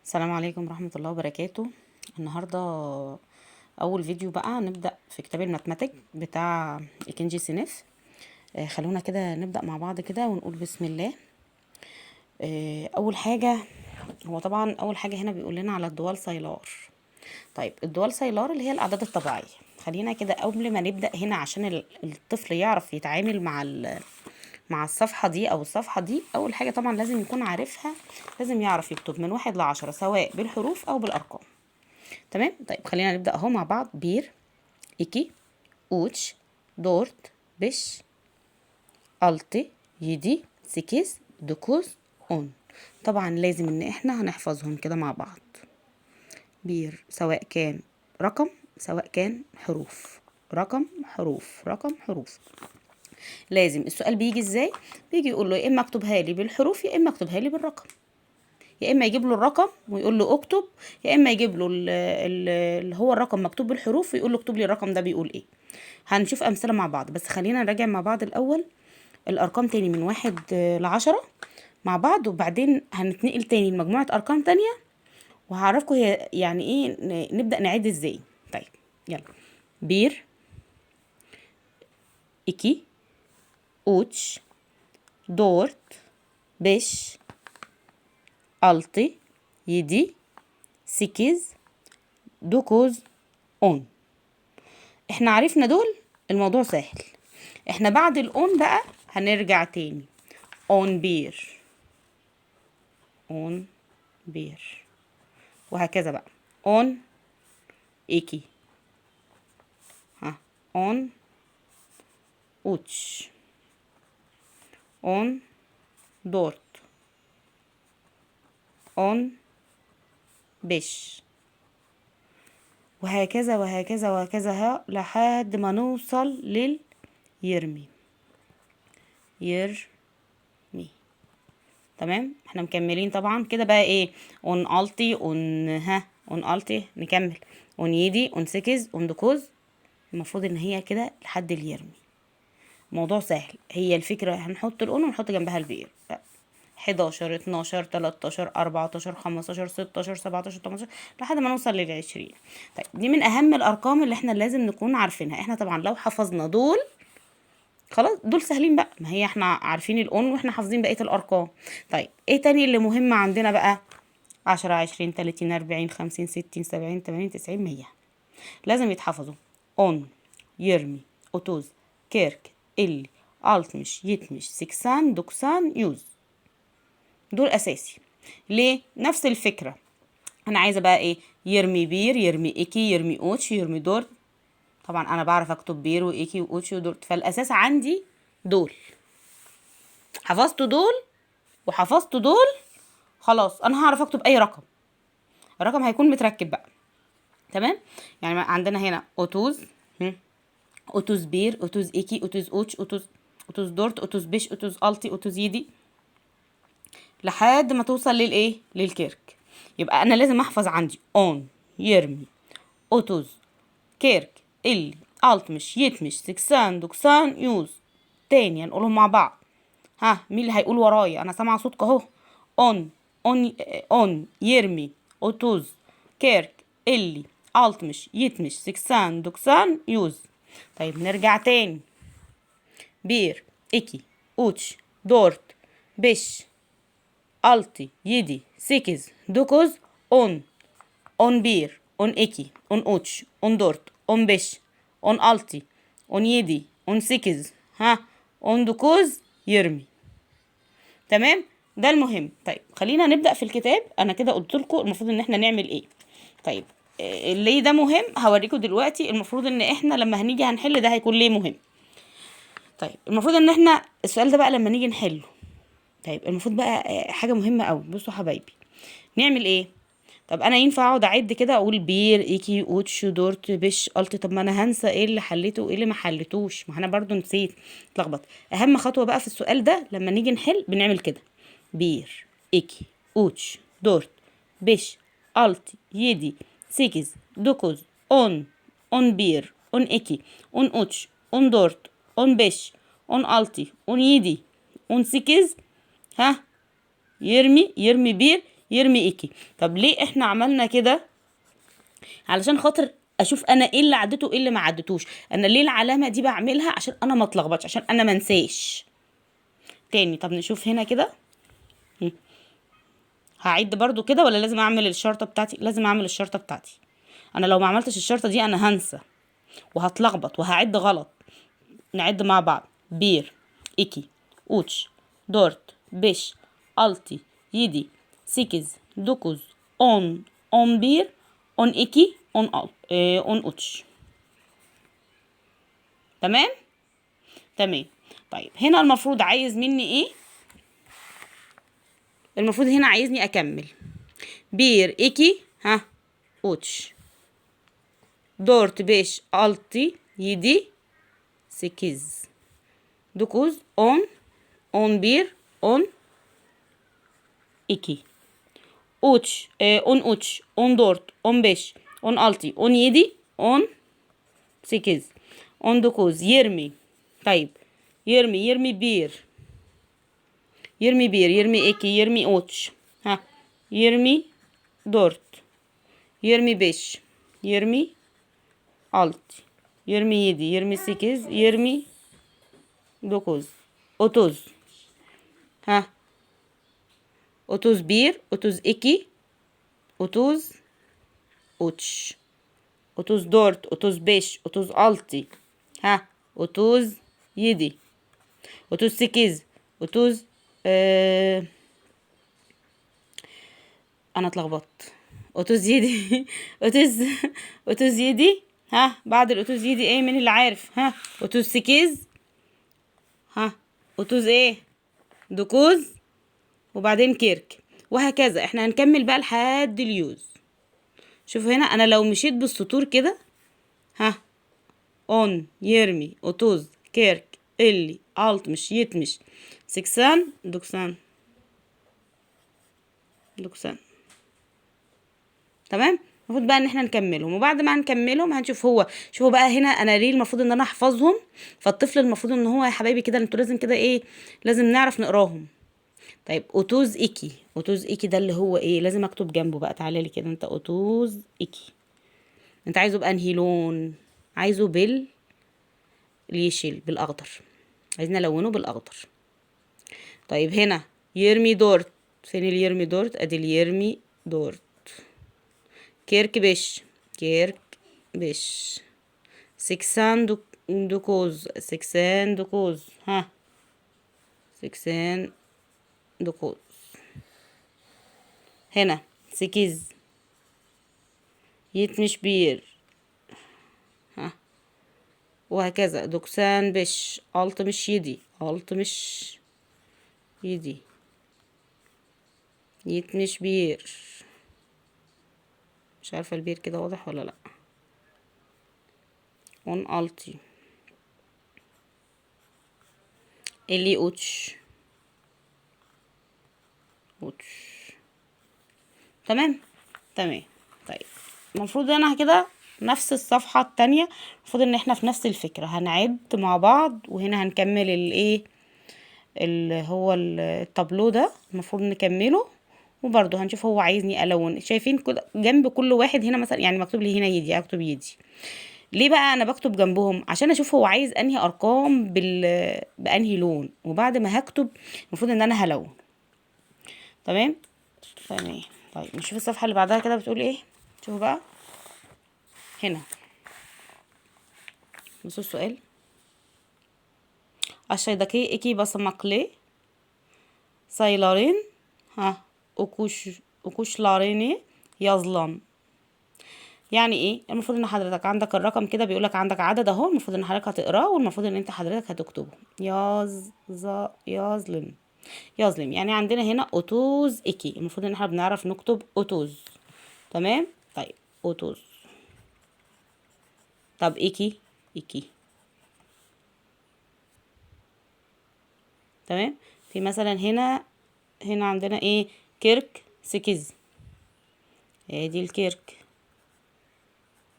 السلام عليكم ورحمة الله وبركاته. النهاردة أول فيديو بقى نبدأ في كتاب الماتماتيك بتاع إيكنجي سينيف. خلونا كده نبدأ مع بعض كده ونقول بسم الله. أول حاجة هو طبعا أول حاجة هنا بيقول لنا على الدوال سايلار. طيب الدوال سايلار اللي هي الأعداد الطبيعية. خلينا كده قبل ما نبدأ هنا عشان الطفل يعرف يتعامل مع الصفحة دي أو الصفحة دي. أول حاجة طبعا لازم يكون عارفها، لازم يعرف يكتب من 1 ل10 سواء بالحروف أو بالأرقام. تمام. طيب خلينا نبدأ اهو مع بعض. بير، إيكي، أوتش، دورت، بش، ألتي، يدي، سكيس، دكوز، أون. طبعا لازم ان احنا هنحفظهم كده مع بعض. بير سواء كان رقم سواء كان حروف، رقم حروف رقم حروف. لازم السؤال بيجي ازاي؟ بيجي يقول له يا اما اكتبها لي بالحروف يا اما اكتبها لي بالرقم، يا اما يجيب له الرقم ويقول له اكتب، يا اما يجيب له اللي هو الرقم مكتوب بالحروف ويقول له اكتب لي الرقم ده بيقول ايه. هنشوف امثله مع بعض، بس خلينا نراجع مع بعض الاول الارقام تاني من 1 ل10 مع بعض، وبعدين هنتنقل تاني لمجموعه ارقام تانية وهعرفكم هي يعني ايه نبدا نعد ازاي. طيب يلا. بير، إيكي، أوتش، دورت، بش، ألتي، يدي، سكيز، دوكوز، أون. احنا عرفنا دول، الموضوع سهل. احنا بعد الأون بقى هنرجع تاني. أون بير، أون بير، وهكذا بقى. أون إيكي، أون أوتش، أون دورت، أون بش، وهكذا وهكذا وهكذا لحد ما نوصل يرمي. تمام. احنا مكملين طبعا كده بقى ايه. اون التي اون التي نكمل. اون يدي اون سكز اون دكوز. المفروض ان هي كده لحد اليرمي. موضوع سهل. هي الفكرة هنحط الاون ونحط جنبها البير. 11 12 13 14 15 16 17 18 لحد ما نوصل ل20. طيب دي من اهم الارقام اللي احنا لازم نكون عارفينها. احنا طبعا لو حفظنا دول خلاص دول سهلين بقى، ما هي احنا عارفين الاون واحنا حافظين بقية الارقام. طيب ايه تاني اللي مهم عندنا بقى؟ 10 20 30 40 50 60 70 80 90 100 لازم يتحفظوا. اون، يرمي، اوتوز، كيرك، اللي، التمش، يتمش، سكسان، دكسان، يوز. دول اساسي. ليه؟ نفس الفكرة. انا عايزة بقى ايه؟ يرمي بير، يرمي ايكي، يرمي اوتش، يرمي دور. طبعا انا بعرف اكتب بير وايكي واوتش ودور، فالاساس عندي دول. حفظت دول وحفظت دول، خلاص انا هعرف اكتب اي رقم. الرقم هيكون متركب بقى. تمام. يعني عندنا هنا اوتوز، اوتوز بير، اوتوز ايكي، اوتوز اوتش، اوتوز دورت، اوتوز بيش، اوتوز التي، اوتوز يدي، لحد ما توصل للكيرك. يبقى انا لازم احفظ عندي اون، يرمي، اوتوز، كيرك، اللي، التمش، يتمش، سكسان، دكسان، يوز. تاني هنقولهم مع بعض. مين اللي هيقول ورايا؟ انا سامعه صوتك اهو. اون، اون يرمي، اوتوز، كيرك، اللي، التمش، يتمش، سكسان، دكسان، يوز. طيب نرجع تاني. بير، ايكي، اوتش، دورت، بش، التي، يدي، سكز، دوكوز، اون. اون بير، اون ايكي، اون اوتش، اون دورت، اون بش، اون التي، اون يدي، اون سكز، اون دوكوز، يرمي. تمام. ده المهم. طيب خلينا نبدأ في الكتاب. انا كده قلت لكم المفروض ان احنا نعمل ايه. طيب ليه ده مهم هوريكم دلوقتي. المفروض ان احنا لما هنيجي هنحل ده هيكون ليه مهم. طيب المفروض ان احنا السؤال ده بقى لما نيجي نحله، طيب المفروض بقى حاجة مهمة قوي. بصوا حبايبي نعمل ايه. طب انا ينفع اقعد اعد كده اقول بير، ايكي، اوتش، دورت، بش، الت؟ طب ما انا هنسى ايه اللي حليته وايه اللي ما حليتوش، ما انا برضو نسيت، اتلخبط. اهم خطوه بقى في السؤال ده لما نيجي نحل بنعمل كده. بير، ايكي، اوتش، دورت، بش، الت، يدي، سيكز، دوكوز، اون بير، اون ايكي، اون اوتش، اون دورت، اون بش، اون التي، اون يدي، اون سيكز. يرمي بير، يرمي ايكي. طب ليه احنا عملنا كده؟ علشان خاطر اشوف انا ايه اللي عدته وايه اللي ما عدتوش. انا ليه العلامه دي بعملها؟ عشان انا ما اتلخبطش، عشان انا ما انساش تاني. طب نشوف هنا كده. هعد برضو كده ولا لازم اعمل الشرطه بتاعتي؟ لازم اعمل الشرطه بتاعتي. انا لو ما عملتش الشرطه دي انا هنسى وهتلخبط وهعد غلط. نعد مع بعض. بير، ايكي، اوتش، دورت، بيش، التي، يدي، سيكز، دوكوز، اون بير، اون ايكي، اون اوتش. تمام. تمام. طيب هنا المفروض عايز مني ايه؟ المفروض هنا عايزني اكمل. بير، ايكي، اوتش، دورت، بيش، التي، يدي، سيكز، دوكوز، اون بير، اون ايكي، اوتش، اون دورت، اون بيش، اون التي، اون يدي، اون سيكز، اون دوكوز. يرمي. طيب يرمي بير، يرمي ايكي، يرمي اوتش، يرمي دورت، يرمي بيش، يرمي التي، يرمي يدي، يرمي سيكز، يرمي دوكوز. اوتوز. ها اوتوز بير، اوتوز ايكي، اوتوز اوتش، اوتوز دورت، اوتوز بيش، اوتوز التي، اوتوز يدي، اوتوز سيكيز، اوتوز انا اتلخبطت. اوتوز يدي اوتوز اوتوز يدي. بعد الاوتوز يدي ايه؟ مين اللي عارف؟ اوتوز سيكيز. اوتوز ايه؟ دوكوز. وبعدين كيرك. وهكذا احنا هنكمل بقى لحد اليوز. شوف هنا انا لو مشيت بالسطور كده، اون، يرمي، اوتوز، كيرك، اللي، التمش، يتمش، سكسان، دوكسان. تمام. المفروض بقى ان احنا نكملهم، وبعد ما نكملهم هنشوف هو. شوفوا بقى هنا انا ليه المفروض ان انا احفظهم. فالطفل المفروض ان هو يا حبايبي كده انتوا لازم كده ايه، لازم نعرف نقراهم. طيب اوتوز ايكي، اوتوز ايكي ده اللي هو ايه؟ لازم اكتب جنبه بقى. تعالى لي كده انت. اوتوز ايكي انت عايزه بانهي لون؟ عايزه باليشيل، بالاخضر. عايزين نلونه بالاخضر. طيب هنا يرمي دورت. فين اليرمي دورت؟ ادي اليرمي دورت. كيرك بش، كيرك بش. سكسان دوكوز، سكسان دوكوز. سكسان دوكوز. هنا سكيز، يتمش بير. وهكذا. دوكسان بش، الت مش يدي، الت مش يدي، يتمش بير. مش عارفة البير كده واضح ولا لأ. اون التي، اللي اوتش، اوتش. تمام. تمام. طيب المفروض انا كده نفس الصفحة التانية. المفروض ان احنا في نفس الفكرة هنعد مع بعض، وهنا هنكمل الايه اللي هو التابلو ده. المفروض نكمله. وبرضه هنشوف هو عايزني الون. شايفين كده جنب كل واحد هنا مثلا، يعني مكتوب لي هنا يدي، اكتب يدي. ليه بقى انا بكتب جنبهم؟ عشان اشوف هو عايز انهي ارقام بانهي لون، وبعد ما هكتب المفروض ان انا هلون. تمام. تمام. طيب نشوف الصفحة اللي بعدها كده بتقول ايه. شوفوا بقى هنا. بصوا السؤال. aşağıdaki iki basamaklı sayıların okuşlarını yazılan. يعني ايه؟ المفروض ان حضرتك عندك الرقم كده، بيقولك عندك عدد اهو، المفروض ان حضرتك هتقراه، والمفروض ان انت حضرتك هتكتبه. يظلم. يظلم يعني عندنا هنا اوتوز ايكي، المفروض ان احنا بنعرف نكتب اوتوز. تمام. طيب اوتوز. طب ايكي، ايكي. تمام. في مثلا هنا عندنا ايه؟ كيرك، سكيز. ادي الكيرك،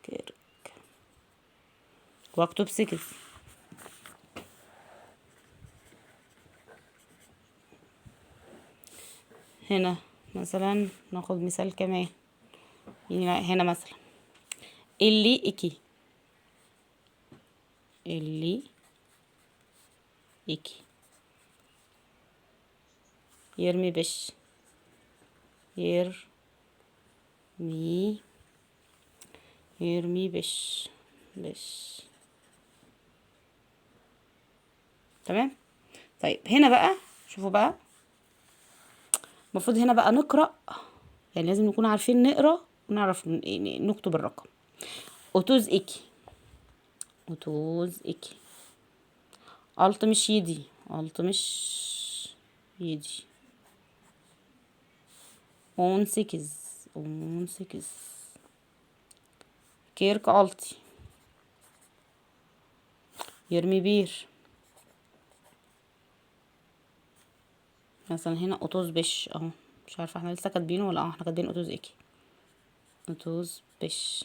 كيرك، واكتب سكيز. هنا مثلا ناخد مثال كمان. هنا مثلا اللي اكي، اللي اكي يرمي بش، يرمي بش بش. تمام. طيب هنا بقى شوفوا بقى، المفروض هنا بقى نقرأ، يعني لازم نكون عارفين نقرأ ونعرف نكتب الرقم. 32. 32. 67. 67. 18. 18. كيرك ألتي يرمي بير. مثلا هنا أوتوز بش اهو، مش عارفه احنا لسه كاتبينه ولا احنا كاتبين اوتوز ايكي. اوتوز بش.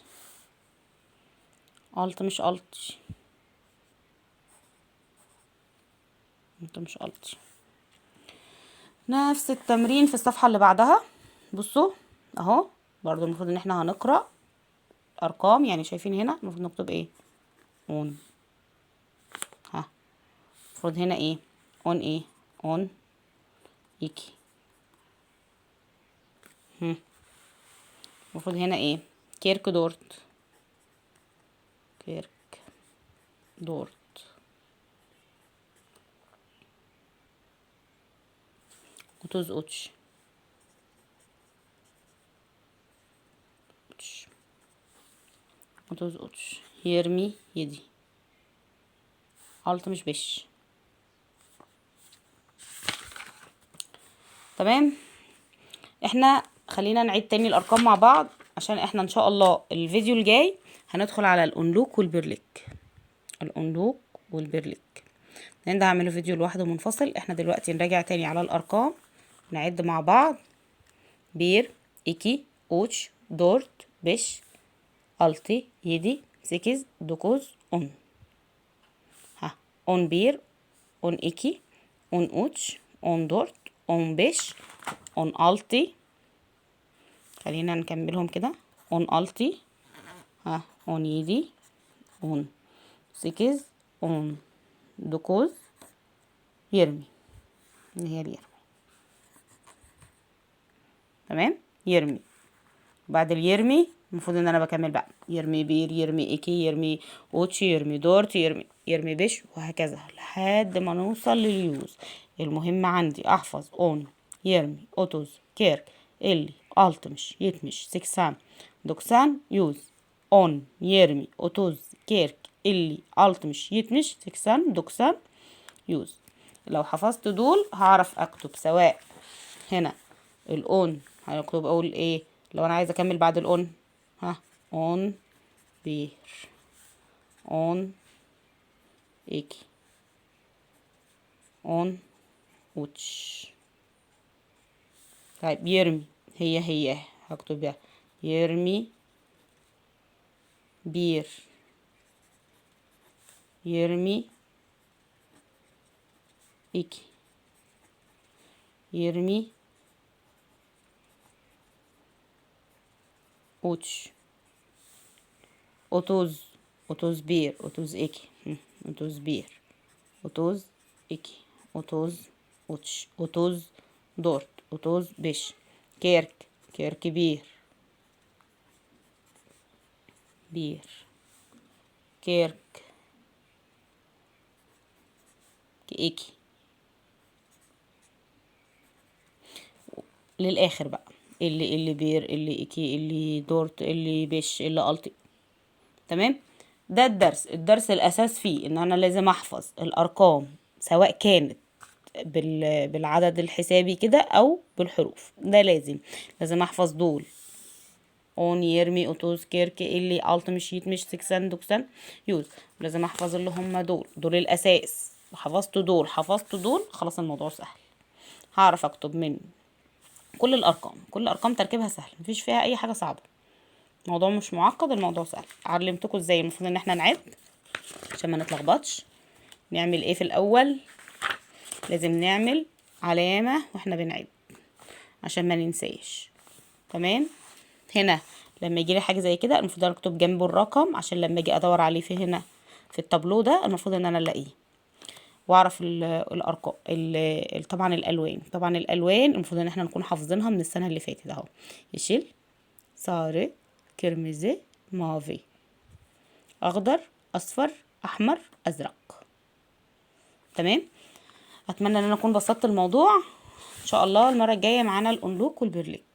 الت مش التي، انت مش التي. نفس التمرين في الصفحه اللي بعدها. بصوا اهو، برضو المفروض ان احنا هنقرا ارقام، يعني شايفين هنا المفروض نكتب ايه؟ اون. ها المفروض هنا ايه؟ اون ايه؟ اون ايكي. المفروض هنا ايه؟ كيرك دورت. كيرك دورت. اوتوز اوتش. اوتش. اوتوز اوتش يرمي يدي. الت مش بش. تمام. احنا خلينا نعيد تاني الارقام مع بعض، عشان احنا ان شاء الله الفيديو الجاي هندخل على الأونلوك والبرليك. الأونلوك والبرليك لان ده هعمله فيديو لوحده منفصل. احنا دلوقتي نراجع تاني على الارقام، نعد مع بعض. بير، ايكي، اوتش، دورت، بش، التي، يدي، سكز، دوكوز، اون. ها اون بير، اون ايكي، اون اوتش، اون دورت، اون بش، اون التي. خلينا نكملهم كده. اون التي، ها اون يدي، اون سكز، اون دوكوز، يرمي، اللي هي اليرمي. تمام. يرمي. بعد اليرمي المفروض ان انا بكمل بقى، يرمي بير، يرمي ايكي، يرمي اوتشي، يرمي دورت، يرمي بش، وهكذا لحد ما نوصل لليوز. المهم عندي احفظ اون، يرمي، اوتوز، كيرك، اللي، التمش، يتمش، سكسان، دوكسان، يوز. اون، يرمي، اوتوز، كيرك، اللي، التمش، يتمش، سكسان، دوكسان، يوز. لو حفظت دول هعرف اكتب، سواء هنا الاون هنكتب اقول ايه لو انا عايزه اكمل بعد الاون. ها اون بير، اون ايكي، اون وتش. طيب يرمي، هي هكتب ده، يرمي بير، يرمي ايكي، يرمي اوتش، اوتوز، اوتوز بير، اوتوز ايكي، اوتوز بير، اوتوز ايكي، اوتوز اوتش، اوتوز دورت، اوتوز بش، كيرك، كيرك بير، بير، كيرك ايكي. للاخر بقى، اللي بير، اللي ايكي، اللي دورت، اللي بش، اللي التي. تمام. ده الدرس الاساس فيه ان انا لازم احفظ الارقام، سواء كانت بالعدد الحسابي كده او بالحروف. ده لازم احفظ دول. اون، يرمي، اوتوز، كيرك، اللي، الت، مش يت، مش سكسان، دوكسان، يوز. لازم احفظ اللي هم دول الاساس. حفظت دول خلاص الموضوع سهل. هعرف اكتب من كل الارقام تركيبها سهل، مفيش فيها اي حاجه صعبه. الموضوع مش معقد، الموضوع سهل. علمتكم ازاي المفروض ان احنا نعد عشان ما نتلخبطش. نعمل ايه في الاول؟ لازم نعمل علامه واحنا بنعد عشان ما ننساش. تمام. هنا لما يجي لي حاجه زي كده المفروض انا اكتب جنبه الرقم، عشان لما اجي ادور عليه في هنا في التابلو ده المفروض ان انا الاقيه واعرف الارقام. طبعا الالوان المفروض ان احنا نكون حافظينها من السنه اللي فاتت اهو. يشيل صار كرمزي مافي اخضر اصفر احمر ازرق. تمام. اتمنى ان انا اكون بسطت الموضوع. ان شاء الله المره الجايه معانا الاونلوك والبرليك.